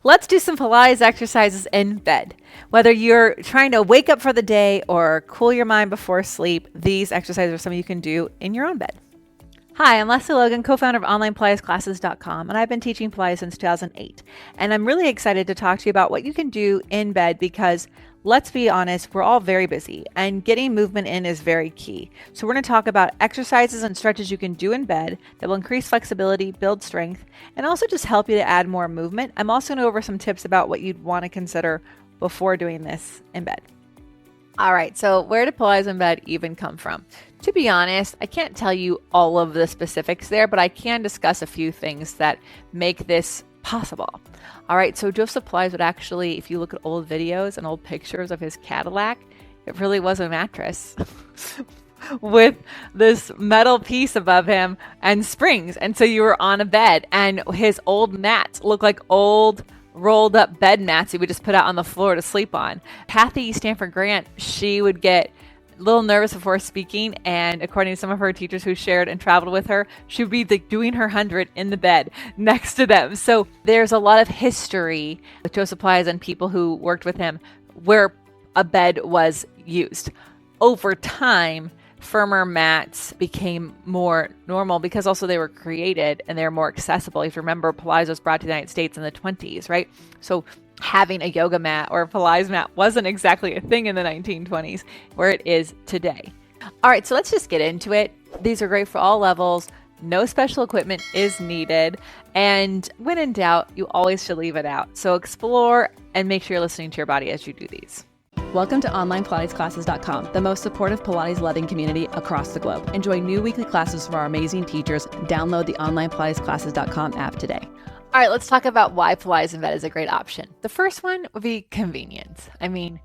Let's do some Pilates exercises in bed. Whether you're trying to wake up for the day or cool your mind before sleep, these exercises are something you can do in your own bed. Hi, I'm Lesley Logan, co-founder of OnlinePilatesClasses.com, and I've been teaching Pilates since 2008. And I'm really excited to talk to you about what you can do in bed because, let's be honest, we're all very busy and getting movement in is very key. So we're going to talk about exercises and stretches you can do in bed that will increase flexibility, build strength, and also just help you to add more movement. I'm also going to go over some tips about what you'd want to consider before doing this in bed. All right, so where did Pilates in bed even come from? To be honest, I can't tell you all of the specifics there, but I can discuss a few things that make this possible. All right, so Joseph Pilates would actually, if you look at old videos and old pictures of his Cadillac, it really was a mattress with this metal piece above him and springs. And so you were on a bed, and his old mats look like old rolled up bed mats he would just put out on the floor to sleep on. Kathy Stanford Grant, she would get a little nervous before speaking, and according to some of her teachers who shared and traveled with her, she would be like doing her 100 in the bed next to them. So there's a lot of history with Joseph Pilates and people who worked with him where a bed was used. Over time, firmer mats became more normal because also they were created and they're more accessible. If you remember, Pilates was brought to the United States in the 1920s, right? So having a yoga mat or a Pilates mat wasn't exactly a thing in the 1920s where it is today. All right, so let's just get into it. These are great for all levels. No special equipment is needed. And when in doubt, you always should leave it out. So explore and make sure you're listening to your body as you do these. Welcome to OnlinePilatesClasses.com, the most supportive Pilates-loving community across the globe. Enjoy new weekly classes from our amazing teachers. Download the OnlinePilatesClasses.com app today. All right, let's talk about why Pilates in bed is a great option. The first one would be convenience. I mean,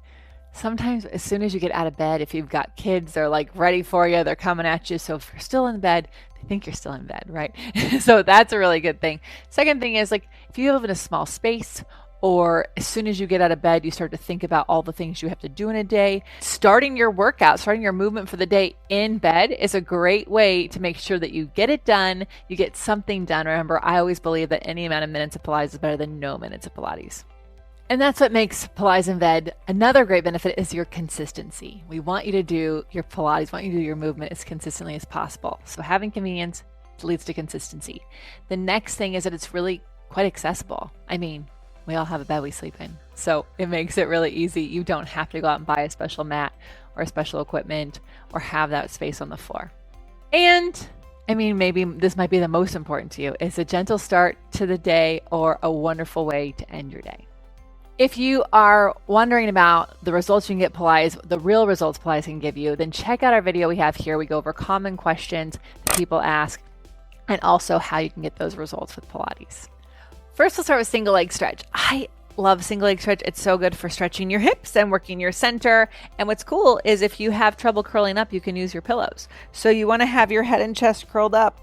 sometimes as soon as you get out of bed, if you've got kids, they're like ready for you, they're coming at you. So if you're still in bed, they think you're still in bed, right? So that's a really good thing. Second thing is, like, if you live in a small space, or as soon as you get out of bed, you start to think about all the things you have to do in a day. Starting your workout, starting your movement for the day in bed is a great way to make sure that you get it done, you get something done. Remember, I always believe that any amount of minutes of Pilates is better than no minutes of Pilates. And that's what makes Pilates in bed. Another great benefit is your consistency. We want you to do your Pilates, want you to do your movement as consistently as possible. So having convenience leads to consistency. The next thing is that it's really quite accessible. I mean, we all have a bed we sleep in, so it makes it really easy. You don't have to go out and buy a special mat or special equipment or have that space on the floor. And I mean, maybe this might be the most important to you. It's a gentle start to the day or a wonderful way to end your day. If you are wondering about the results you can get Pilates, the real results Pilates can give you, then check out our video we have here. We go over common questions that people ask and also how you can get those results with Pilates. First, we'll start with single leg stretch. I love single leg stretch. It's so good for stretching your hips and working your center. And what's cool is if you have trouble curling up, you can use your pillows. So you want to have your head and chest curled up,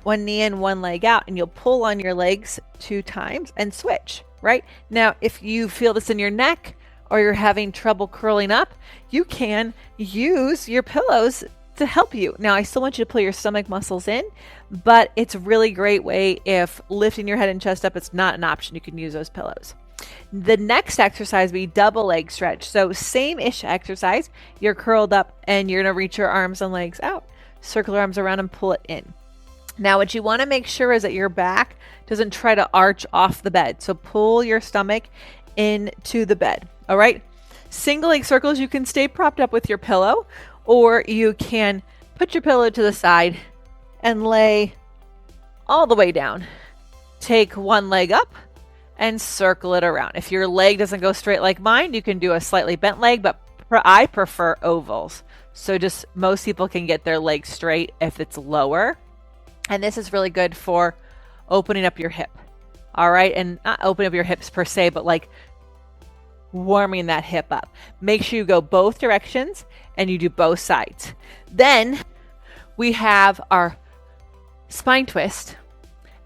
one knee in, one leg out, and you'll pull on your legs 2 times and switch, right? Now, if you feel this in your neck or you're having trouble curling up, you can use your pillows to help you. Now, I still want you to pull your stomach muscles in, but it's a really great way if lifting your head and chest up is not an option. You can use those pillows. The next exercise would be double leg stretch. So same-ish exercise. You're curled up and you're going to reach your arms and legs out. Circle your arms around and pull it in. Now, what you want to make sure is that your back doesn't try to arch off the bed. So pull your stomach into the bed. All right. Single leg circles, you can stay propped up with your pillow, or you can put your pillow to the side and lay all the way down. Take one leg up and circle it around. If your leg doesn't go straight like mine, you can do a slightly bent leg, but I prefer ovals. So just most people can get their leg straight if it's lower. And this is really good for opening up your hip. All right. And not opening up your hips per se, but like warming that hip up. Make sure you go both directions and you do both sides. Then we have our spine twist,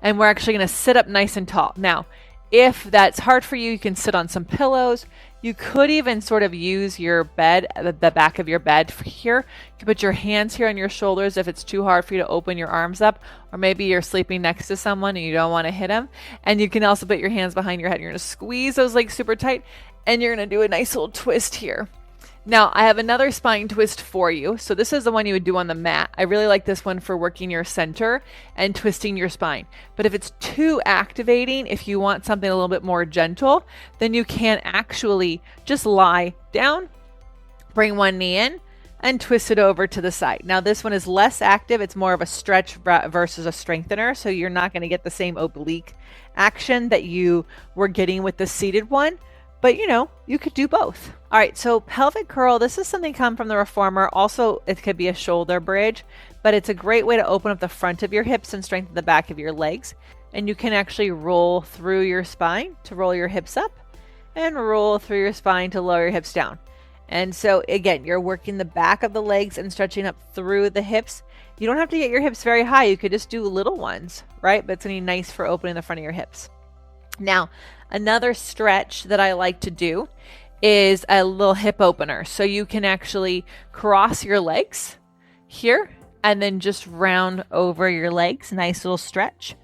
and we're actually going to sit up nice and tall. Now, If that's hard for you, you can sit on some pillows. You could even sort of use your bed, the back of your bed here. You can put your hands here on your shoulders if it's too hard for you to open your arms up, or maybe you're sleeping next to someone and you don't want to hit them. And you can also put your hands behind your head. You're going to squeeze those legs super tight, and you're going to do a nice little twist here. Now, I have another spine twist for you. So this is the one you would do on the mat. I really like this one for working your center and twisting your spine. But if it's too activating, if you want something a little bit more gentle, then you can actually just lie down, bring one knee in, and twist it over to the side. Now, this one is less active. It's more of a stretch versus a strengthener. So you're not going to get the same oblique action that you were getting with the seated one. But you could do both. All right, so pelvic curl, this is something come from the reformer. Also, it could be a shoulder bridge, but it's a great way to open up the front of your hips and strengthen the back of your legs. And you can actually roll through your spine to roll your hips up and roll through your spine to lower your hips down. And so again, you're working the back of the legs and stretching up through the hips. You don't have to get your hips very high. You could just do little ones, right? But it's gonna be nice for opening the front of your hips. Now, another stretch that I like to do is a little hip opener. So you can actually cross your legs here and then just round over your legs. Nice little stretch.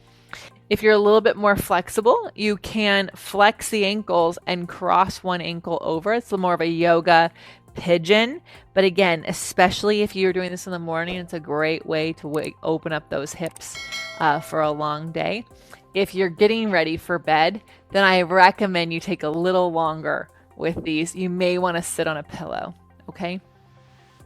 If you're a little bit more flexible, you can flex the ankles and cross one ankle over. It's more of a yoga pigeon. But again, especially if you're doing this in the morning, it's a great way to open up those hips for a long day. If you're getting ready for bed, then I recommend you take a little longer with these. You may want to sit on a pillow, okay?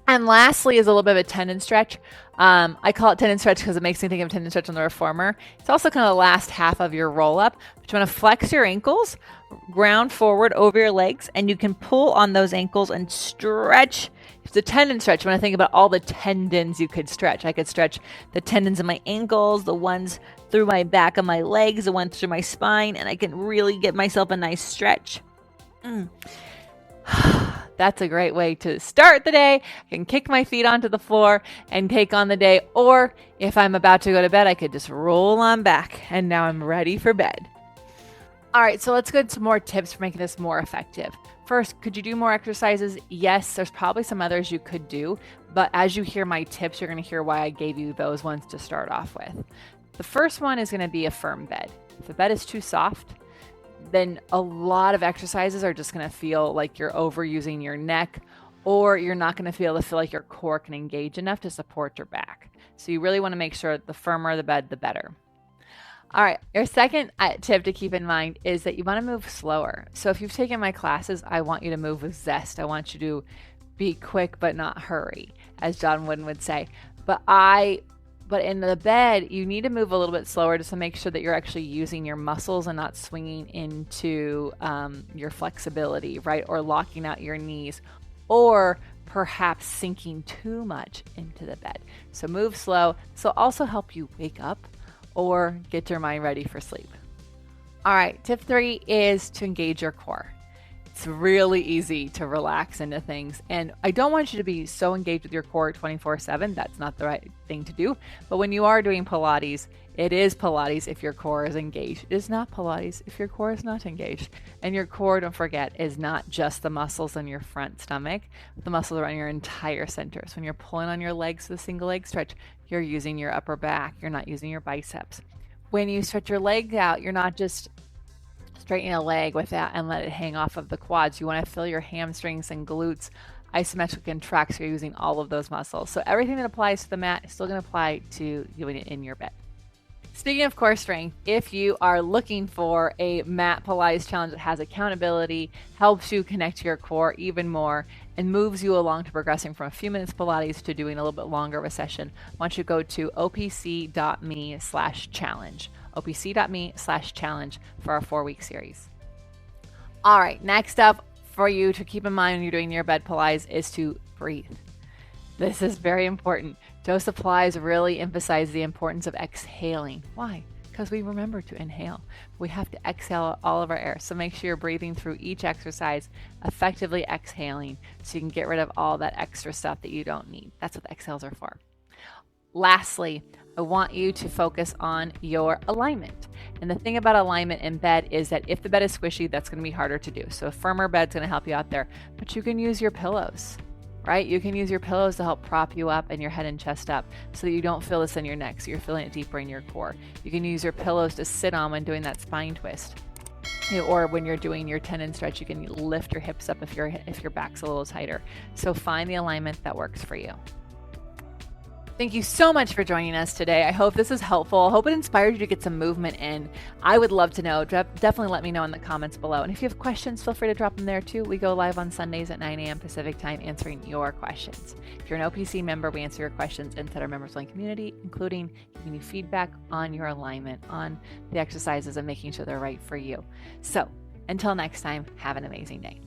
And lastly is a little bit of a tendon stretch. I call it tendon stretch because it makes me think of tendon stretch on the reformer. It's also kind of the last half of your roll up. But you want to flex your ankles, ground forward over your legs, and you can pull on those ankles and stretch. It's a tendon stretch. When I think about all the tendons you could stretch, I could stretch the tendons in my ankles, the ones through my back of my legs, the ones through my spine, and I can really get myself a nice stretch. That's a great way to start the day. I can kick my feet onto the floor and take on the day. Or if I'm about to go to bed, I could just roll on back, and now I'm ready for bed. All right, so let's get some more tips for making this more effective. First, could you do more exercises? Yes, there's probably some others you could do, but as you hear my tips, you're going to hear why I gave you those ones to start off with. The first one is going to be a firm bed. If the bed is too soft, then a lot of exercises are just going to feel like you're overusing your neck, or you're not going to feel like your core can engage enough to support your back. So you really want to make sure the firmer the bed, the better. All right, your second tip to keep in mind is that you want to move slower. So if you've taken my classes, I want you to move with zest. I want you to be quick but not hurry, as John Wooden would say. But in the bed, you need to move a little bit slower just to make sure that you're actually using your muscles and not swinging into your flexibility, right? Or locking out your knees, or perhaps sinking too much into the bed. So move slow. This will also help you wake up or get your mind ready for sleep. All right, tip 3 is to engage your core. It's really easy to relax into things. And I don't want you to be so engaged with your core 24/7. That's not the right thing to do. But when you are doing Pilates, it is Pilates if your core is engaged. It is not Pilates if your core is not engaged. And your core, don't forget, is not just the muscles in your front stomach. The muscles around your entire center. So when you're pulling on your legs, the single leg stretch, you're using your upper back. You're not using your biceps. When you stretch your leg out, you're not just straightening a leg with that and let it hang off of the quads. You want to feel your hamstrings and glutes isometric contract, so you're using all of those muscles. So everything that applies to the mat is still going to apply to doing it in your bed. Speaking of core strength, if you are looking for a mat Pilates challenge that has accountability, helps you connect to your core even more, and moves you along to progressing from a few minutes Pilates to doing a little bit longer of a session, I want you to go to opc.me/challenge. opc.me/challenge for our 4-week series. All right, next up for you to keep in mind when you're doing your bed Pilates is to breathe. This is very important. Joseph Pilates really emphasized the importance of exhaling. Why? Because we remember to inhale. We have to exhale all of our air. So make sure you're breathing through each exercise, effectively exhaling, so you can get rid of all that extra stuff that you don't need. That's what the exhales are for. Lastly, I want you to focus on your alignment. And the thing about alignment in bed is that if the bed is squishy, that's going to be harder to do. So a firmer bed's going to help you out there, but you can use your pillows, right? You can use your pillows to help prop you up and your head and chest up so that you don't feel this in your neck, so you're feeling it deeper in your core. You can use your pillows to sit on when doing that spine twist. Or when you're doing your tendon stretch, you can lift your hips up if your back's a little tighter. So find the alignment that works for you. Thank you so much for joining us today. I hope this is helpful. I hope it inspired you to get some movement in. I would love to know. Definitely let me know in the comments below. And if you have questions, feel free to drop them there too. We go live on Sundays at 9 a.m. Pacific time answering your questions. If you're an OPC member, we answer your questions inside our members-only community, including giving you feedback on your alignment, on the exercises, and making sure they're right for you. So until next time, have an amazing day.